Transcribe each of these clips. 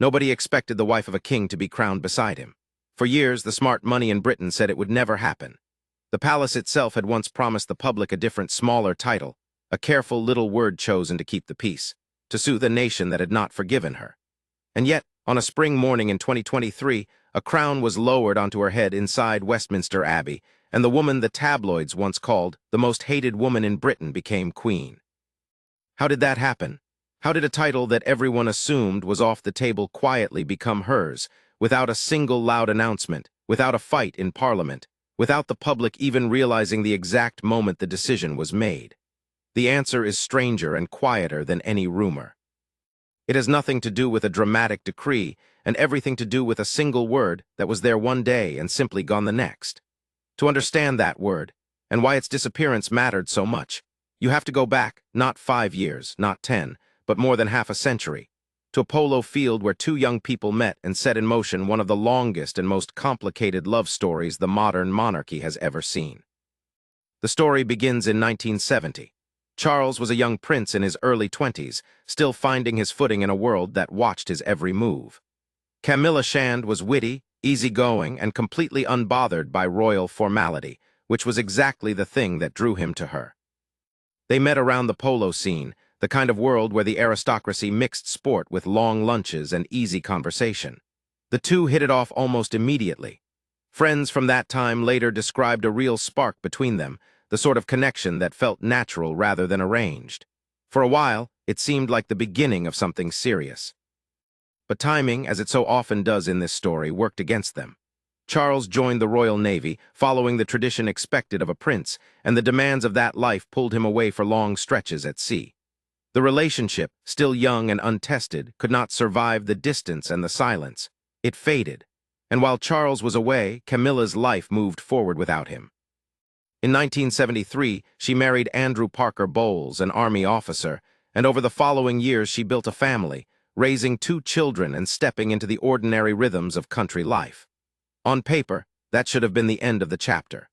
Nobody expected the wife of a king to be crowned beside him. For years, the smart money in Britain said it would never happen. The palace itself had once promised the public a different, smaller title, a careful little word chosen to keep the peace, to soothe a nation that had not forgiven her. And yet, on a spring morning in 2023, a crown was lowered onto her head inside Westminster Abbey, and the woman the tabloids once called the most hated woman in Britain became queen. How did that happen? How did a title that everyone assumed was off the table quietly become hers, without a single loud announcement, without a fight in Parliament, without the public even realizing the exact moment the decision was made? The answer is stranger and quieter than any rumor. It has nothing to do with a dramatic decree, and everything to do with a single word that was there one day and simply gone the next. To understand that word, and why its disappearance mattered so much, you have to go back, not 5 years, not 10, but more than half a century, to a polo field where two young people met and set in motion one of the longest and most complicated love stories the modern monarchy has ever seen. The story begins in 1970. Charles was a young prince in his early 20s, still finding his footing in a world that watched his every move. Camilla was witty, easygoing, and completely unbothered by royal formality, which was exactly the thing that drew him to her. They met around the polo scene, the kind of world where the aristocracy mixed sport with long lunches and easy conversation. The two hit it off almost immediately. Friends from that time later described a real spark between them, the sort of connection that felt natural rather than arranged. For a while, it seemed like the beginning of something serious. But timing, as it so often does in this story, worked against them. Charles joined the Royal Navy, following the tradition expected of a prince, and the demands of that life pulled him away for long stretches at sea. The relationship, still young and untested, could not survive the distance and the silence. It faded, and while Charles was away, Camilla's life moved forward without him. In 1973, she married Andrew Parker Bowles, an Army officer, and over the following years she built a family, raising 2 children and stepping into the ordinary rhythms of country life. On paper, that should have been the end of the chapter.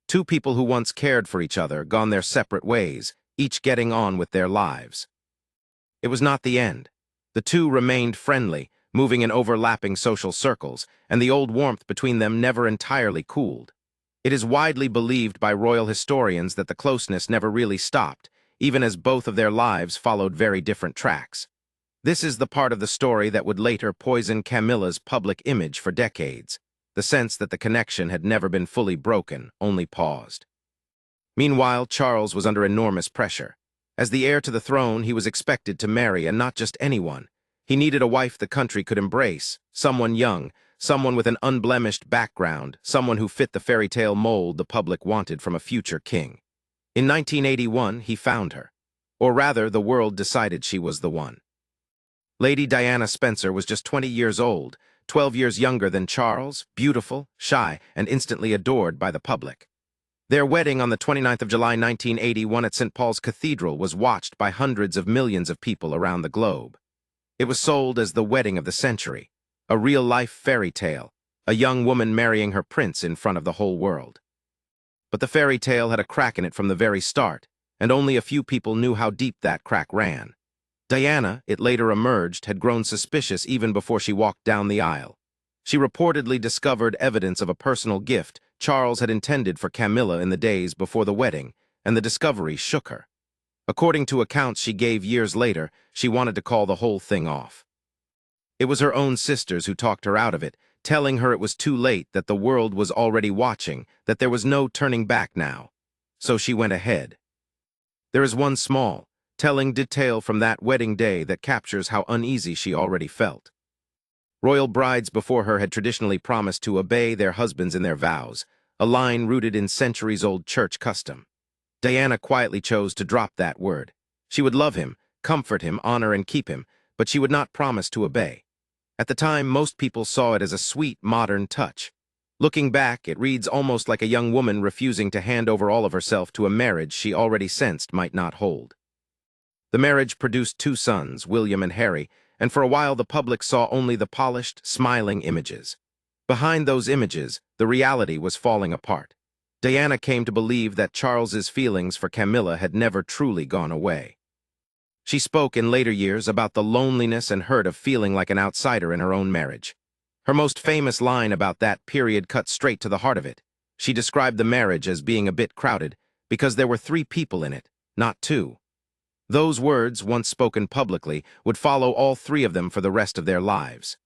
2 people who once cared for each other, gone their separate ways, each getting on with their lives. It was not the end. The two remained friendly, moving in overlapping social circles, and the old warmth between them never entirely cooled. It is widely believed by royal historians that the closeness never really stopped, even as both of their lives followed very different tracks. This is the part of the story that would later poison Camilla's public image for decades, the sense that the connection had never been fully broken, only paused. Meanwhile, Charles was under enormous pressure. As the heir to the throne, he was expected to marry, and not just anyone. He needed a wife the country could embrace, someone young, someone with an unblemished background, someone who fit the fairy tale mold the public wanted from a future king. In 1981, he found her. Or rather, the world decided she was the one. Lady Diana Spencer was just 20 years old, 12 years younger than Charles, beautiful, shy, and instantly adored by the public. Their wedding on the 29th of July 1981 at St. Paul's Cathedral was watched by hundreds of millions of people around the globe. It was sold as the wedding of the century, a real-life fairy tale, a young woman marrying her prince in front of the whole world. But the fairy tale had a crack in it from the very start, and only a few people knew how deep that crack ran. Diana, it later emerged, had grown suspicious even before she walked down the aisle. She reportedly discovered evidence of a personal gift Charles had intended for Camilla in the days before the wedding, and the discovery shook her. According to accounts she gave years later, she wanted to call the whole thing off. It was her own sisters who talked her out of it, telling her it was too late, that the world was already watching, that there was no turning back now. So she went ahead. There is one small, telling detail from that wedding day that captures how uneasy she already felt. Royal brides before her had traditionally promised to obey their husbands in their vows, a line rooted in centuries-old church custom. Diana quietly chose to drop that word. She would love him, comfort him, honor and keep him, but she would not promise to obey. At the time, most people saw it as a sweet, modern touch. Looking back, it reads almost like a young woman refusing to hand over all of herself to a marriage she already sensed might not hold. The marriage produced 2 sons, William and Harry, and for a while the public saw only the polished, smiling images. Behind those images, the reality was falling apart. Diana came to believe that Charles's feelings for Camilla had never truly gone away. She spoke in later years about the loneliness and hurt of feeling like an outsider in her own marriage. Her most famous line about that period cut straight to the heart of it. She described the marriage as being a bit crowded because there were 3 people in it, not 2. Those words, once spoken publicly, would follow all 3 of them for the rest of their lives.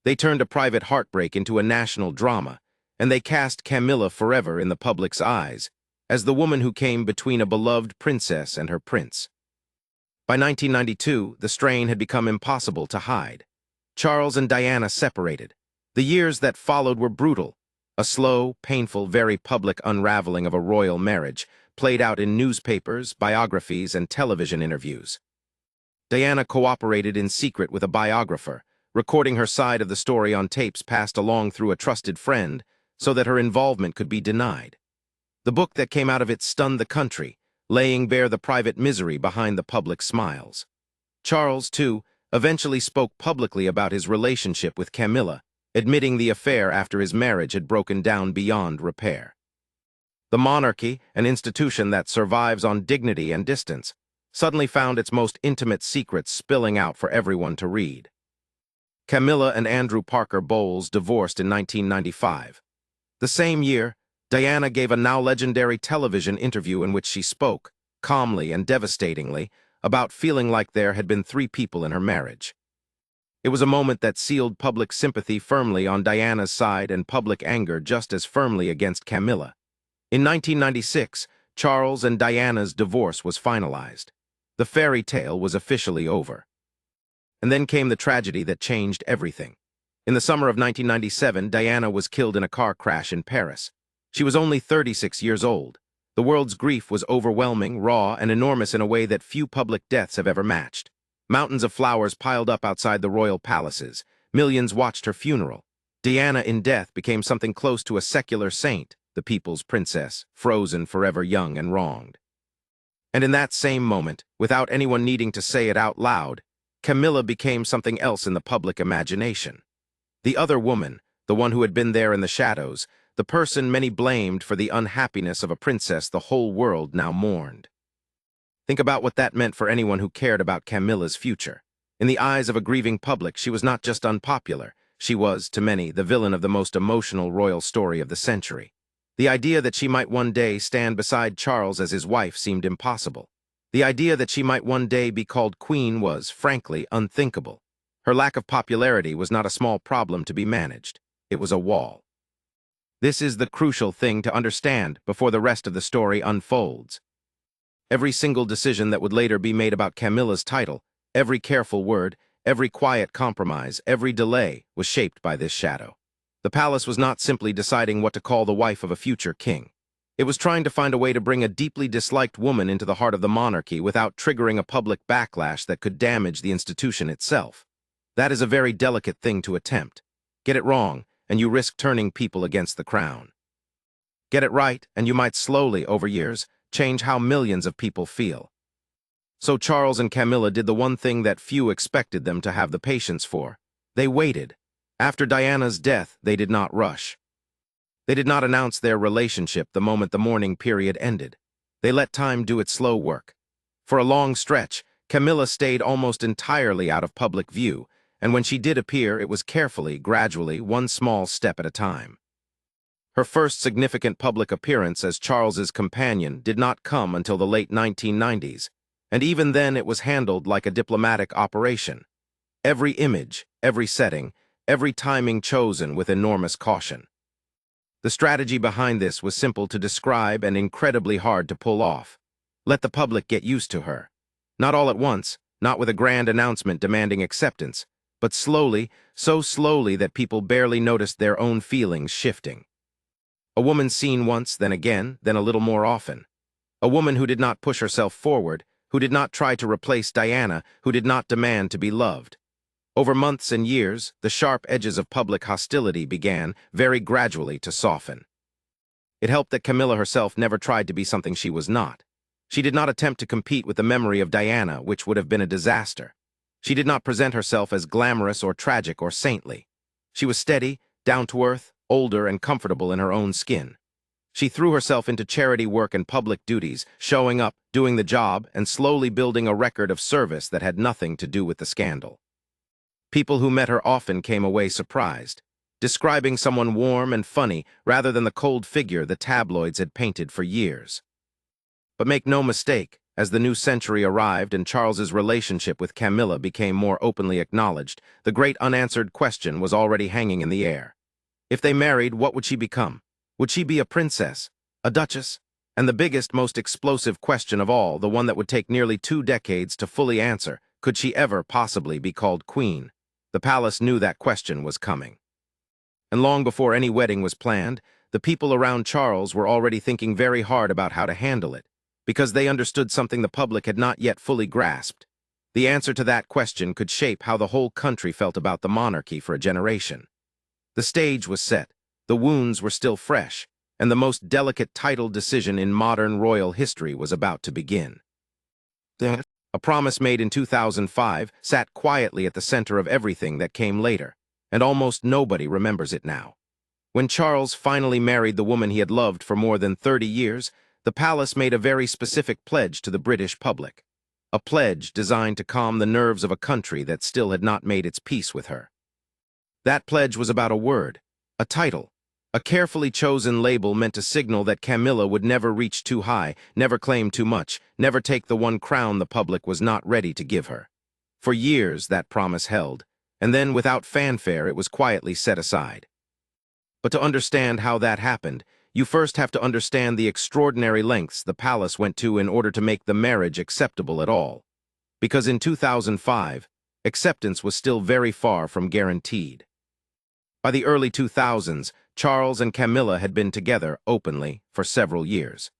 They turned a private heartbreak into a national drama, and they cast Camilla forever in the public's eyes as the woman who came between a beloved princess and her prince. By 1992, the strain had become impossible to hide. Charles and Diana separated. The years that followed were brutal. A slow, painful, very public unraveling of a royal marriage, played out in newspapers, biographies, and television interviews. Diana cooperated in secret with a biographer, recording her side of the story on tapes passed along through a trusted friend so that her involvement could be denied. The book that came out of it stunned the country, laying bare the private misery behind the public smiles. Charles, too, eventually spoke publicly about his relationship with Camilla, admitting the affair after his marriage had broken down beyond repair. The monarchy, an institution that survives on dignity and distance, suddenly found its most intimate secrets spilling out for everyone to read. Camilla and Andrew Parker Bowles divorced in 1995. The same year, Diana gave a now legendary television interview in which she spoke, calmly and devastatingly, about feeling like there had been 3 people in her marriage. It was a moment that sealed public sympathy firmly on Diana's side and public anger just as firmly against Camilla. In 1996, Charles and Diana's divorce was finalized. The fairy tale was officially over. And then came the tragedy that changed everything. In the summer of 1997, Diana was killed in a car crash in Paris. She was only 36 years old. The world's grief was overwhelming, raw, and enormous in a way that few public deaths have ever matched. Mountains of flowers piled up outside the royal palaces. Millions watched her funeral. Diana in death became something close to a secular saint, the people's princess, frozen forever young and wronged. And in that same moment, without anyone needing to say it out loud, Camilla became something else in the public imagination. The other woman, the one who had been there in the shadows, the person many blamed for the unhappiness of a princess the whole world now mourned. Think about what that meant for anyone who cared about Camilla's future. In the eyes of a grieving public, she was not just unpopular. She was, to many, the villain of the most emotional royal story of the century. The idea that she might one day stand beside Charles as his wife seemed impossible. The idea that she might one day be called queen was, frankly, unthinkable. Her lack of popularity was not a small problem to be managed. It was a wall. This is the crucial thing to understand before the rest of the story unfolds. Every single decision that would later be made about Camilla's title, every careful word, every quiet compromise, every delay was shaped by this shadow. The palace was not simply deciding what to call the wife of a future king. It was trying to find a way to bring a deeply disliked woman into the heart of the monarchy without triggering a public backlash that could damage the institution itself. That is a very delicate thing to attempt. Get it wrong, and you risk turning people against the crown. Get it right, and you might slowly, over years, change how millions of people feel. So Charles and Camilla did the one thing that few expected them to have the patience for. They waited. After Diana's death, they did not rush. They did not announce their relationship the moment the mourning period ended. They let time do its slow work. For a long stretch, Camilla stayed almost entirely out of public view, and when she did appear, it was carefully, gradually, one small step at a time. Her first significant public appearance as Charles's companion did not come until the late 1990s, and even then it was handled like a diplomatic operation. Every image, every setting, every timing chosen with enormous caution. The strategy behind this was simple to describe and incredibly hard to pull off. Let the public get used to her. Not all at once, not with a grand announcement demanding acceptance, but slowly, so slowly that people barely noticed their own feelings shifting. A woman seen once, then again, then a little more often. A woman who did not push herself forward, who did not try to replace Diana, who did not demand to be loved. Over months and years, the sharp edges of public hostility began, very gradually, to soften. It helped that Camilla herself never tried to be something she was not. She did not attempt to compete with the memory of Diana, which would have been a disaster. She did not present herself as glamorous or tragic or saintly. She was steady, down to earth, older, and comfortable in her own skin. She threw herself into charity work and public duties, showing up, doing the job, and slowly building a record of service that had nothing to do with the scandal. People who met her often came away surprised, describing someone warm and funny rather than the cold figure the tabloids had painted for years. But make no mistake, as the new century arrived and Charles's relationship with Camilla became more openly acknowledged, the great unanswered question was already hanging in the air. If they married, what would she become? Would she be a princess? A duchess? And the biggest, most explosive question of all, the one that would take nearly 2 decades to fully answer, could she ever possibly be called queen? The palace knew that question was coming. And long before any wedding was planned, the people around Charles were already thinking very hard about how to handle it, because they understood something the public had not yet fully grasped. The answer to that question could shape how the whole country felt about the monarchy for a generation. The stage was set, the wounds were still fresh, and the most delicate title decision in modern royal history was about to begin. A promise made in 2005 sat quietly at the center of everything that came later, and almost nobody remembers it now. When Charles finally married the woman he had loved for more than 30 years, the palace made a very specific pledge to the British public. A pledge designed to calm the nerves of a country that still had not made its peace with her. That pledge was about a word, a title, a carefully chosen label meant to signal that Camilla would never reach too high, never claim too much, never take the one crown the public was not ready to give her. For years that promise held, and then without fanfare it was quietly set aside. But to understand how that happened, you first have to understand the extraordinary lengths the palace went to in order to make the marriage acceptable at all. Because in 2005, acceptance was still very far from guaranteed. By the early 2000s, Charles and Camilla had been together openly for several years.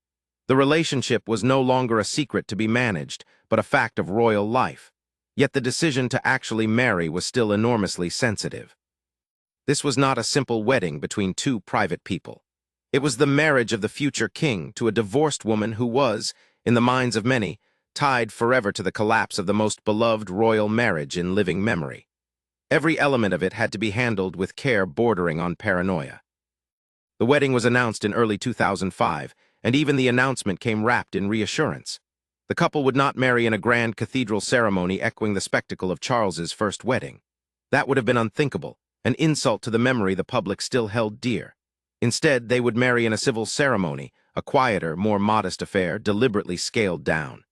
The relationship was no longer a secret to be managed, but a fact of royal life. Yet the decision to actually marry was still enormously sensitive. This was not a simple wedding between two private people. It was the marriage of the future king to a divorced woman who was, in the minds of many, tied forever to the collapse of the most beloved royal marriage in living memory. Every element of it had to be handled with care bordering on paranoia. The wedding was announced in early 2005, and even the announcement came wrapped in reassurance. The couple would not marry in a grand cathedral ceremony echoing the spectacle of Charles's first wedding. That would have been unthinkable, an insult to the memory the public still held dear. Instead, they would marry in a civil ceremony, a quieter, more modest affair, deliberately scaled down.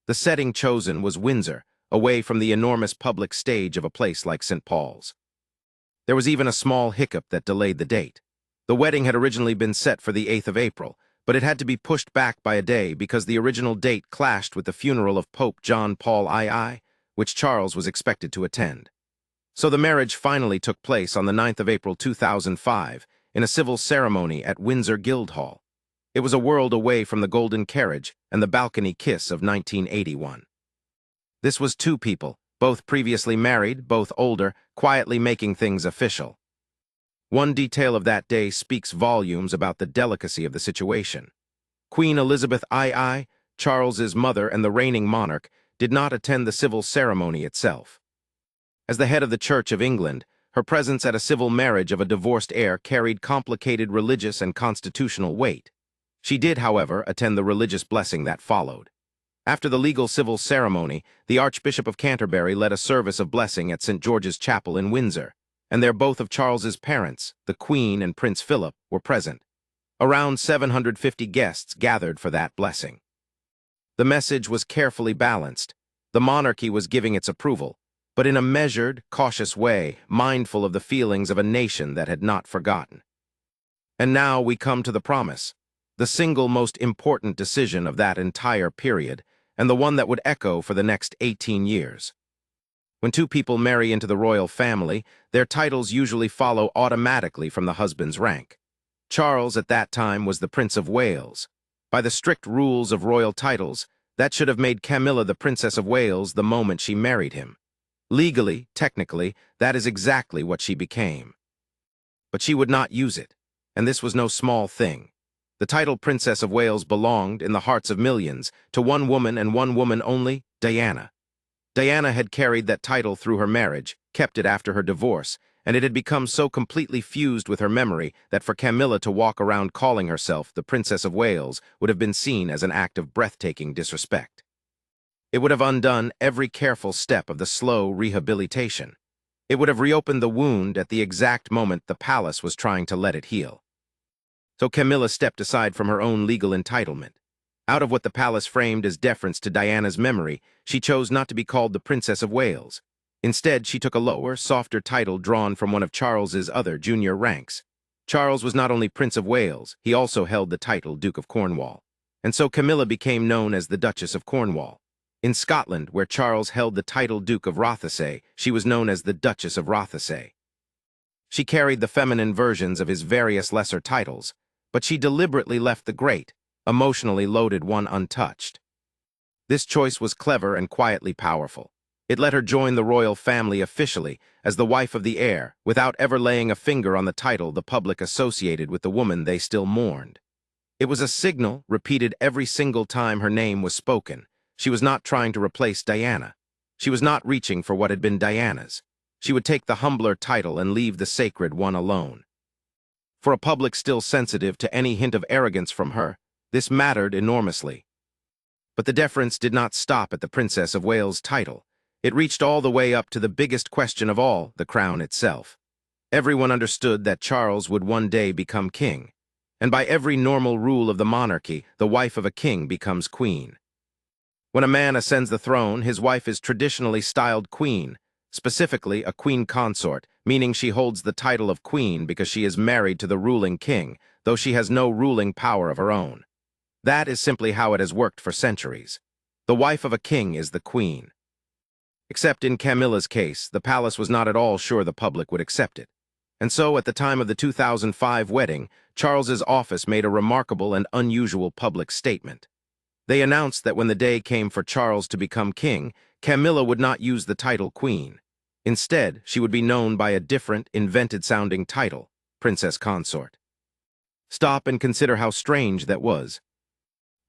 The setting chosen was Windsor, away from the enormous public stage of a place like St. Paul's. There was even a small hiccup that delayed the date. The wedding had originally been set for the 8th of April, but it had to be pushed back by a day because the original date clashed with the funeral of Pope John Paul II, which Charles was expected to attend. So the marriage finally took place on the 9th of April 2005, in a civil ceremony at Windsor Guildhall. It was a world away from the golden carriage and the balcony kiss of 1981. This was two people, both previously married, both older, quietly making things official. One detail of that day speaks volumes about the delicacy of the situation. Queen Elizabeth II, Charles's mother and the reigning monarch, did not attend the civil ceremony itself. As the head of the Church of England, her presence at a civil marriage of a divorced heir carried complicated religious and constitutional weight. She did, however, attend the religious blessing that followed. After the legal civil ceremony, the Archbishop of Canterbury led a service of blessing at St. George's Chapel in Windsor, and there both of Charles's parents, the Queen and Prince Philip, were present. Around 750 guests gathered for that blessing. The message was carefully balanced. The monarchy was giving its approval, but in a measured, cautious way, mindful of the feelings of a nation that had not forgotten. And now we come to the promise, the single most important decision of that entire period, and the one that would echo for the next 18 years. When two people marry into the royal family, their titles usually follow automatically from the husband's rank. Charles at that time was the Prince of Wales. By the strict rules of royal titles, that should have made Camilla the Princess of Wales the moment she married him. Legally, technically, that is exactly what she became. But she would not use it, and this was no small thing. The title Princess of Wales belonged, in the hearts of millions, to one woman and one woman only, Diana. Diana had carried that title through her marriage, kept it after her divorce, and it had become so completely fused with her memory that for Camilla to walk around calling herself the Princess of Wales would have been seen as an act of breathtaking disrespect. It would have undone every careful step of the slow rehabilitation. It would have reopened the wound at the exact moment the palace was trying to let it heal. So Camilla stepped aside from her own legal entitlement. Out of what the palace framed as deference to Diana's memory, she chose not to be called the Princess of Wales. Instead, she took a lower, softer title drawn from one of Charles's other junior ranks. Charles was not only Prince of Wales, he also held the title Duke of Cornwall. And so Camilla became known as the Duchess of Cornwall. In Scotland, where Charles held the title Duke of Rothesay, she was known as the Duchess of Rothesay. She carried the feminine versions of his various lesser titles, but she deliberately left the great, emotionally loaded one untouched. This choice was clever and quietly powerful. It let her join the royal family officially as the wife of the heir, without ever laying a finger on the title the public associated with the woman they still mourned. It was a signal repeated every single time her name was spoken. She was not trying to replace Diana. She was not reaching for what had been Diana's. She would take the humbler title and leave the sacred one alone. For a public still sensitive to any hint of arrogance from her, this mattered enormously. But the deference did not stop at the Princess of Wales title. It reached all the way up to the biggest question of all, the crown itself. Everyone understood that Charles would one day become king, and by every normal rule of the monarchy, the wife of a king becomes queen. When a man ascends the throne, his wife is traditionally styled queen, specifically a queen consort, meaning she holds the title of queen because she is married to the ruling king, though she has no ruling power of her own. That is simply how it has worked for centuries. The wife of a king is the queen. Except in Camilla's case, the palace was not at all sure the public would accept it. And so, at the time of the 2005 wedding, Charles's office made a remarkable and unusual public statement. They announced that when the day came for Charles to become king, Camilla would not use the title queen. Instead, she would be known by a different, invented-sounding title, Princess Consort. Stop and consider how strange that was.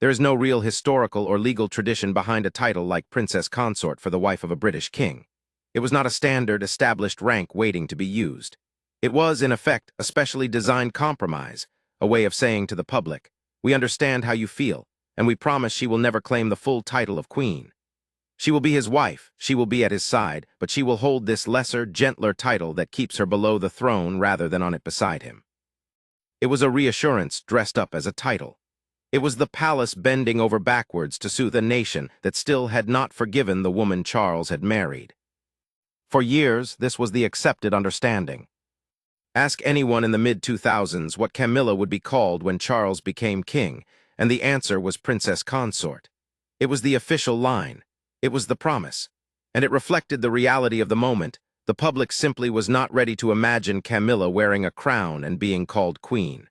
There is no real historical or legal tradition behind a title like Princess Consort for the wife of a British king. It was not a standard, established rank waiting to be used. It was, in effect, a specially designed compromise, a way of saying to the public, "We understand how you feel, and we promise she will never claim the full title of queen. She will be his wife, she will be at his side, but she will hold this lesser, gentler title that keeps her below the throne rather than on it beside him." It was a reassurance dressed up as a title. It was the palace bending over backwards to soothe a nation that still had not forgiven the woman Charles had married. For years, this was the accepted understanding. Ask anyone in the mid-2000s what Camilla would be called when Charles became king, and the answer was Princess Consort. It was the official line. It was the promise. And it reflected the reality of the moment. The public simply was not ready to imagine Camilla wearing a crown and being called queen.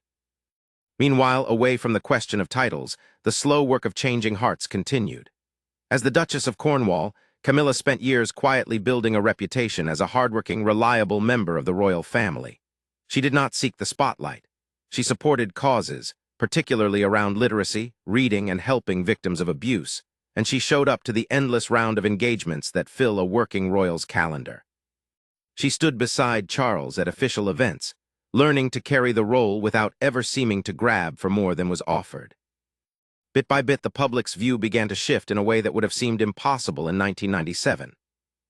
Meanwhile, away from the question of titles, the slow work of changing hearts continued. As the Duchess of Cornwall, Camilla spent years quietly building a reputation as a hardworking, reliable member of the royal family. She did not seek the spotlight. She supported causes, particularly around literacy, reading, and helping victims of abuse, and she showed up to the endless round of engagements that fill a working royal's calendar. She stood beside Charles at official events, learning to carry the role without ever seeming to grab for more than was offered. Bit by bit, the public's view began to shift in a way that would have seemed impossible in 1997.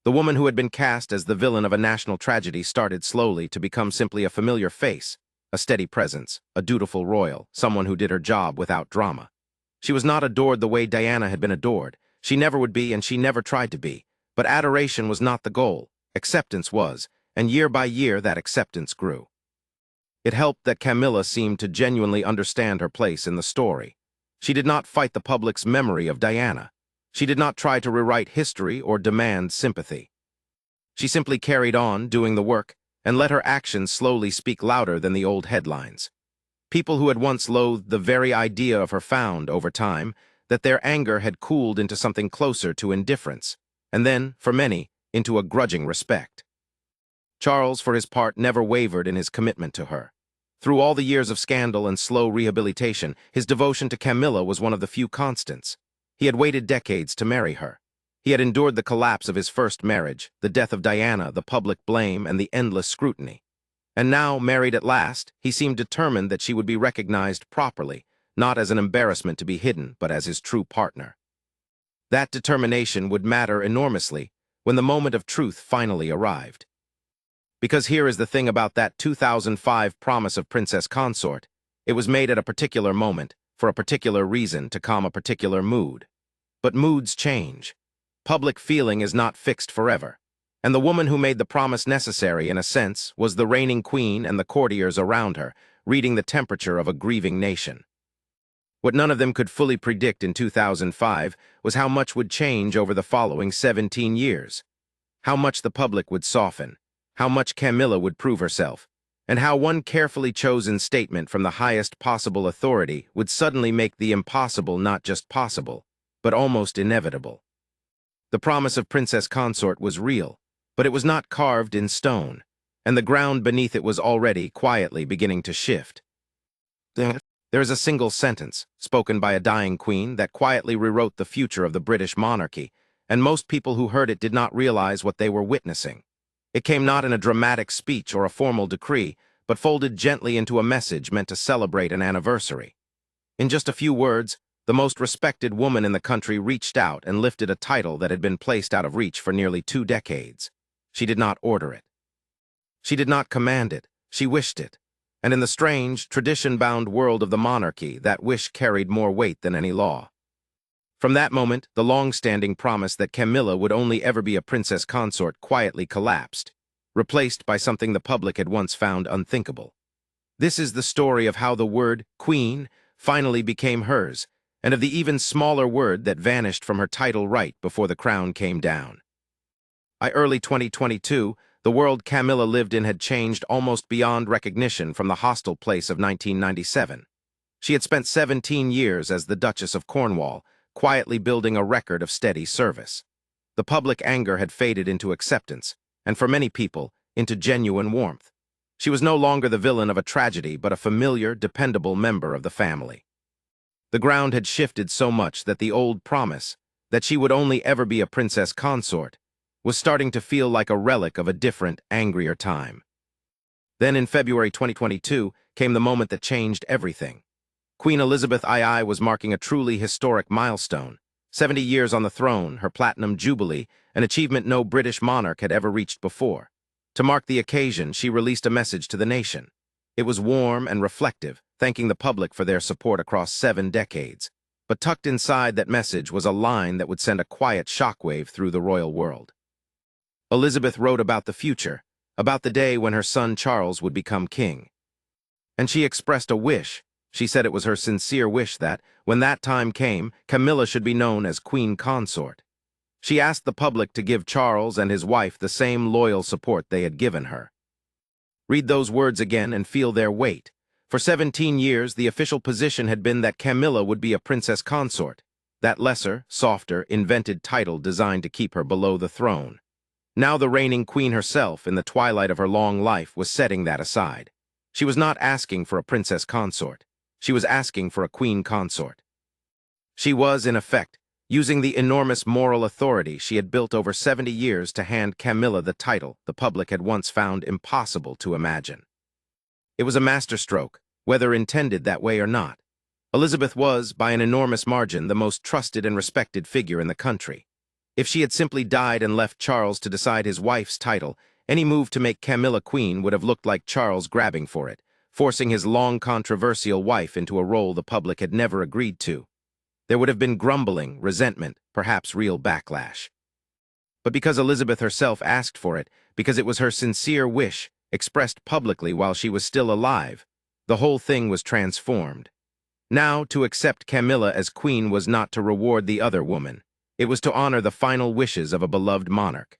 The woman who had been cast as the villain of a national tragedy started slowly to become simply a familiar face, a steady presence, a dutiful royal, someone who did her job without drama. She was not adored the way Diana had been adored. She never would be, and she never tried to be. But adoration was not the goal. Acceptance was, and year by year that acceptance grew. It helped that Camilla seemed to genuinely understand her place in the story. She did not fight the public's memory of Diana. She did not try to rewrite history or demand sympathy. She simply carried on, doing the work, and let her actions slowly speak louder than the old headlines. People who had once loathed the very idea of her found, over time, that their anger had cooled into something closer to indifference, and then, for many, into a grudging respect. Charles, for his part, never wavered in his commitment to her. Through all the years of scandal and slow rehabilitation, his devotion to Camilla was one of the few constants. He had waited decades to marry her. He had endured the collapse of his first marriage, the death of Diana, the public blame, and the endless scrutiny. And now, married at last, he seemed determined that she would be recognized properly, not as an embarrassment to be hidden, but as his true partner. That determination would matter enormously when the moment of truth finally arrived. Because here is the thing about that 2005 promise of Princess Consort. It was made at a particular moment, for a particular reason, to calm a particular mood. But moods change. Public feeling is not fixed forever. And the woman who made the promise necessary, in a sense, was the reigning queen and the courtiers around her, reading the temperature of a grieving nation. What none of them could fully predict in 2005 was how much would change over the following 17 years. How much the public would soften, how much Camilla would prove herself, and how one carefully chosen statement from the highest possible authority would suddenly make the impossible not just possible, but almost inevitable. The promise of Princess Consort was real, but it was not carved in stone, and the ground beneath it was already quietly beginning to shift. There is a single sentence, spoken by a dying queen, that quietly rewrote the future of the British monarchy, and most people who heard it did not realize what they were witnessing. It came not in a dramatic speech or a formal decree, but folded gently into a message meant to celebrate an anniversary. In just a few words, the most respected woman in the country reached out and lifted a title that had been placed out of reach for nearly 2 decades. She did not order it. She did not command it. She wished it. And in the strange, tradition-bound world of the monarchy, that wish carried more weight than any law. From that moment, the long-standing promise that Camilla would only ever be a princess consort quietly collapsed, replaced by something the public had once found unthinkable. This is the story of how the word queen finally became hers, and of the even smaller word that vanished from her title right before the crown came down. By early 2022, the world Camilla lived in had changed almost beyond recognition from the hostile place of 1997. She had spent 17 years as the Duchess of Cornwall, quietly building a record of steady service. The public anger had faded into acceptance, and for many people, into genuine warmth. She was no longer the villain of a tragedy, but a familiar, dependable member of the family. The ground had shifted so much that the old promise, that she would only ever be a princess consort, was starting to feel like a relic of a different, angrier time. Then in February 2022 came the moment that changed everything. Queen Elizabeth II was marking a truly historic milestone, 70 years on the throne, her platinum jubilee, an achievement no British monarch had ever reached before. To mark the occasion, she released a message to the nation. It was warm and reflective, thanking the public for their support across 7 decades. But tucked inside that message was a line that would send a quiet shockwave through the royal world. Elizabeth wrote about the future, about the day when her son Charles would become king. And she expressed a wish. She said it was her sincere wish that, when that time came, Camilla should be known as Queen Consort. She asked the public to give Charles and his wife the same loyal support they had given her. Read those words again and feel their weight. For 17 years, the official position had been that Camilla would be a princess consort, that lesser, softer, invented title designed to keep her below the throne. Now the reigning queen herself, in the twilight of her long life, was setting that aside. She was not asking for a princess consort. She was asking for a queen consort. She was, in effect, using the enormous moral authority she had built over 70 years to hand Camilla the title the public had once found impossible to imagine. It was a masterstroke, whether intended that way or not. Elizabeth was, by an enormous margin, the most trusted and respected figure in the country. If she had simply died and left Charles to decide his wife's title, any move to make Camilla queen would have looked like Charles grabbing for it, forcing his long controversial wife into a role the public had never agreed to. There would have been grumbling, resentment, perhaps real backlash. But because Elizabeth herself asked for it, because it was her sincere wish, expressed publicly while she was still alive, the whole thing was transformed. Now, to accept Camilla as queen was not to reward the other woman. It was to honor the final wishes of a beloved monarch.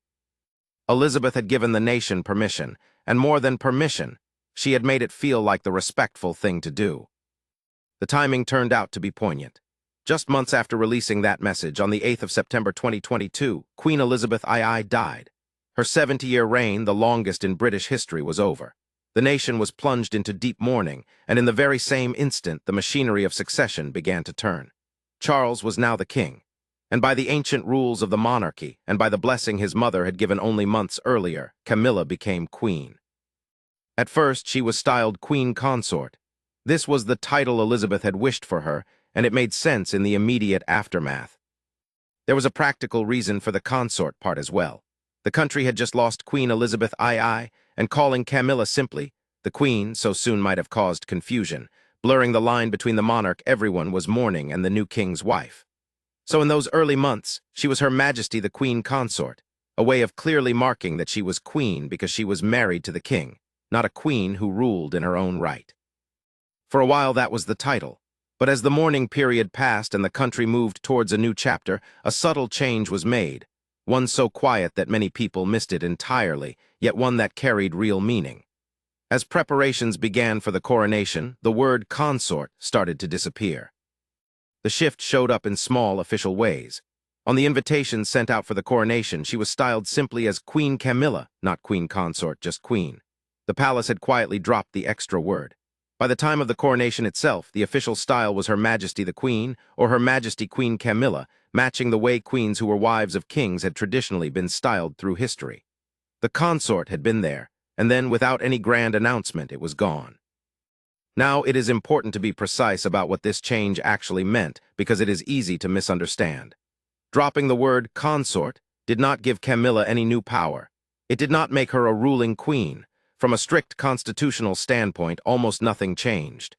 Elizabeth had given the nation permission, and more than permission, she had made it feel like the respectful thing to do. The timing turned out to be poignant. Just months after releasing that message, on the 8th of September 2022, Queen Elizabeth II died. Her 70-year reign, the longest in British history, was over. The nation was plunged into deep mourning, and in the very same instant, the machinery of succession began to turn. Charles was now the king. And by the ancient rules of the monarchy, and by the blessing his mother had given only months earlier, Camilla became queen. At first, she was styled Queen Consort. This was the title Elizabeth had wished for her, and it made sense in the immediate aftermath. There was a practical reason for the consort part as well. The country had just lost Queen Elizabeth II, and calling Camilla simply the Queen so soon might have caused confusion. Blurring the line between the monarch everyone was mourning and the new king's wife. So in those early months, she was Her Majesty the Queen Consort, a way of clearly marking that she was queen because she was married to the king, not a queen who ruled in her own right. For a while that was the title, but as the mourning period passed and the country moved towards a new chapter, a subtle change was made, one so quiet that many people missed it entirely, yet one that carried real meaning. As preparations began for the coronation, the word consort started to disappear. The shift showed up in small official ways. On the invitations sent out for the coronation, she was styled simply as Queen Camilla, not Queen Consort, just Queen. The palace had quietly dropped the extra word. By the time of the coronation itself, the official style was Her Majesty the Queen or Her Majesty Queen Camilla, matching the way queens who were wives of kings had traditionally been styled through history. The consort had been there, and then without any grand announcement, it was gone. Now it is important to be precise about what this change actually meant because it is easy to misunderstand. Dropping the word consort did not give Camilla any new power. It did not make her a ruling queen. From a strict constitutional standpoint, almost nothing changed.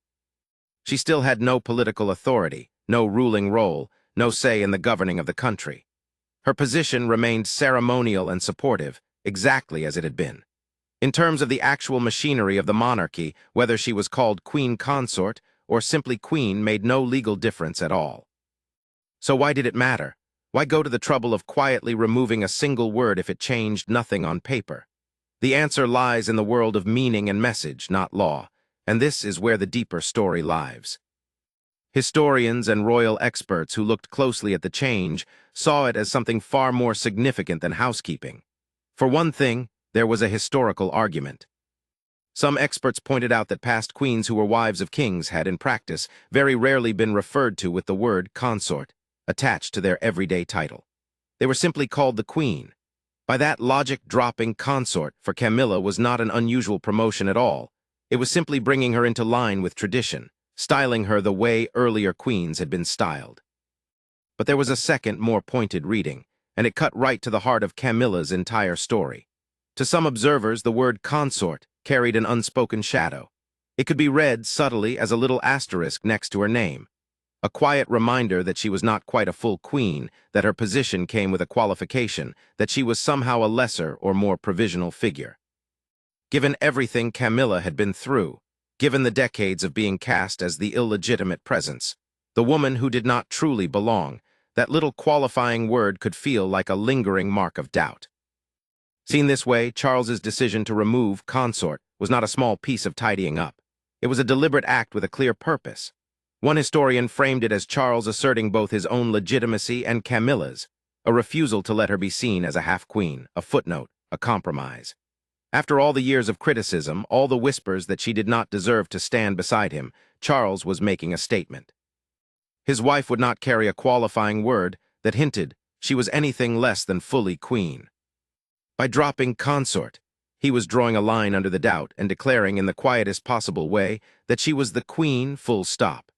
She still had no political authority, no ruling role, no say in the governing of the country. Her position remained ceremonial and supportive, exactly as it had been. In terms of the actual machinery of the monarchy, whether she was called Queen Consort or simply Queen made no legal difference at all. So why did it matter? Why go to the trouble of quietly removing a single word if it changed nothing on paper? The answer lies in the world of meaning and message, not law, and this is where the deeper story lies. Historians and royal experts who looked closely at the change saw it as something far more significant than housekeeping. For one thing, there was a historical argument. Some experts pointed out that past queens who were wives of kings had, in practice, very rarely been referred to with the word consort attached to their everyday title. They were simply called the queen. By that logic, dropping consort for Camilla was not an unusual promotion at all. It was simply bringing her into line with tradition, styling her the way earlier queens had been styled. But there was a second, more pointed reading, and it cut right to the heart of Camilla's entire story. To some observers, the word consort carried an unspoken shadow. It could be read subtly as a little asterisk next to her name, a quiet reminder that she was not quite a full queen, that her position came with a qualification, that she was somehow a lesser or more provisional figure. Given everything Camilla had been through, given the decades of being cast as the illegitimate presence, the woman who did not truly belong, that little qualifying word could feel like a lingering mark of doubt. Seen this way, Charles's decision to remove consort was not a small piece of tidying up. It was a deliberate act with a clear purpose. One historian framed it as Charles asserting both his own legitimacy and Camilla's, a refusal to let her be seen as a half-queen, a footnote, a compromise. After all the years of criticism, all the whispers that she did not deserve to stand beside him, Charles was making a statement. His wife would not carry a qualifying word that hinted she was anything less than fully queen. By dropping consort, he was drawing a line under the doubt and declaring in the quietest possible way that she was the queen, full stop.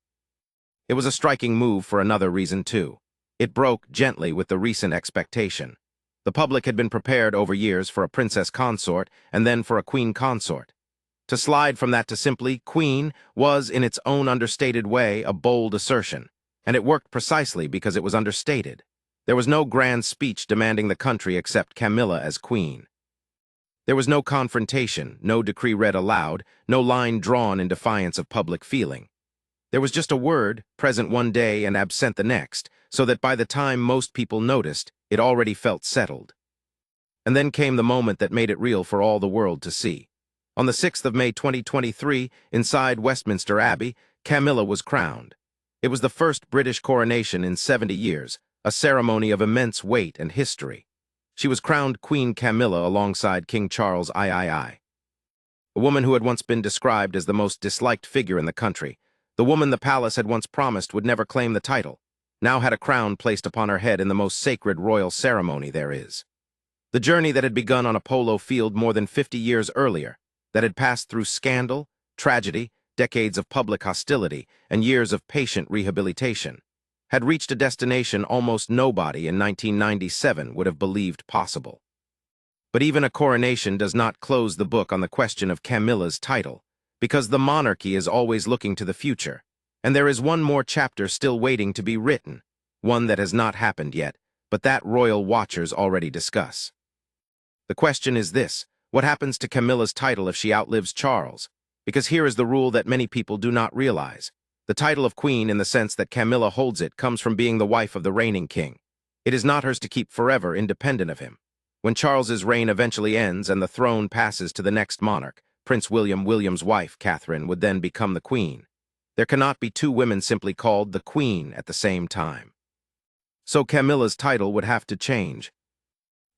It was a striking move for another reason, too. It broke gently with the recent expectation. The public had been prepared over years for a princess consort and then for a queen consort. To slide from that to simply queen was, in its own understated way, a bold assertion, and it worked precisely because it was understated. There was no grand speech demanding the country except Camilla as queen. There was no confrontation, no decree read aloud, no line drawn in defiance of public feeling. There was just a word, present one day and absent the next, so that by the time most people noticed, it already felt settled. And then came the moment that made it real for all the world to see. On the 6th of May 2023, inside Westminster Abbey, Camilla was crowned. It was the first British coronation in 70 years, a ceremony of immense weight and history. She was crowned Queen Camilla alongside King Charles III, a woman who had once been described as the most disliked figure in the country, the woman the palace had once promised would never claim the title. now had a crown placed upon her head in the most sacred royal ceremony there is. The journey that had begun on a polo field more than 50 years earlier, that had passed through scandal, tragedy, decades of public hostility, and years of patient rehabilitation, had reached a destination almost nobody in 1997 would have believed possible. But even a coronation does not close the book on the question of Camilla's title, because the monarchy is always looking to the future, and there is one more chapter still waiting to be written, one that has not happened yet, but that royal watchers already discuss. The question is this: what happens to Camilla's title if she outlives Charles? Because here is the rule that many people do not realize. The title of queen, in the sense that Camilla holds it, comes from being the wife of the reigning king. It is not hers to keep forever, independent of him. When Charles's reign eventually ends and the throne passes to the next monarch, Prince William's wife, Catherine, would then become the queen. There cannot be two women simply called the queen at the same time. So Camilla's title would have to change.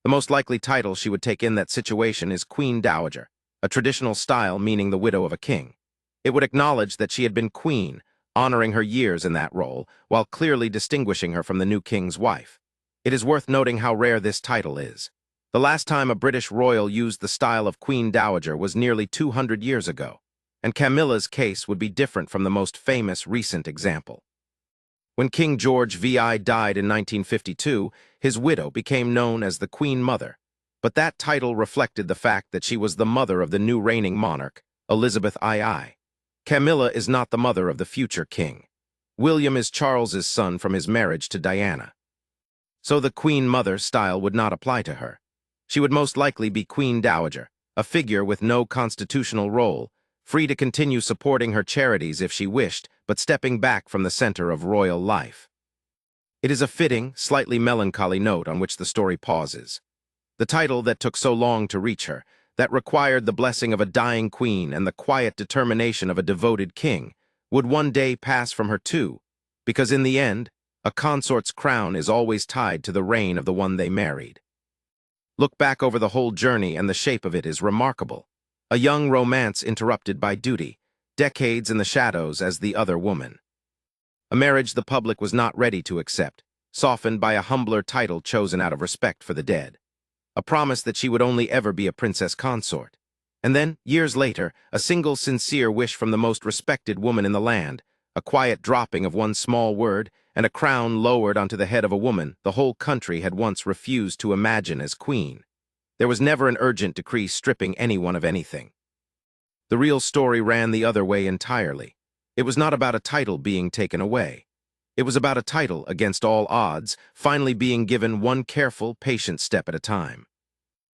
The most likely title she would take in that situation is Queen Dowager, a traditional style meaning the widow of a king. It would acknowledge that she had been queen, honoring her years in that role, while clearly distinguishing her from the new king's wife. It is worth noting how rare this title is. The last time a British royal used the style of Queen Dowager was nearly 200 years ago, and Camilla's case would be different from the most famous recent example. When King George VI died in 1952, his widow became known as the Queen Mother, but that title reflected the fact that she was the mother of the new reigning monarch, Elizabeth II. Camilla is not the mother of the future king. William is Charles's son from his marriage to Diana. So the Queen Mother style would not apply to her. She would most likely be Queen Dowager, a figure with no constitutional role, free to continue supporting her charities if she wished, but stepping back from the center of royal life. It is a fitting, slightly melancholy note on which the story pauses. The title that took so long to reach her, that required the blessing of a dying queen and the quiet determination of a devoted king, would one day pass from her too, because in the end, a consort's crown is always tied to the reign of the one they married. Look back over the whole journey and the shape of it is remarkable. A young romance interrupted by duty, decades in the shadows as the other woman. A marriage the public was not ready to accept, softened by a humbler title chosen out of respect for the dead. A promise that she would only ever be a princess consort. And then, years later, a single sincere wish from the most respected woman in the land, a quiet dropping of one small word, and a crown lowered onto the head of a woman the whole country had once refused to imagine as queen. There was never an urgent decree stripping anyone of anything. The real story ran the other way entirely. It was not about a title being taken away. It was about a title, against all odds, finally being given one careful, patient step at a time.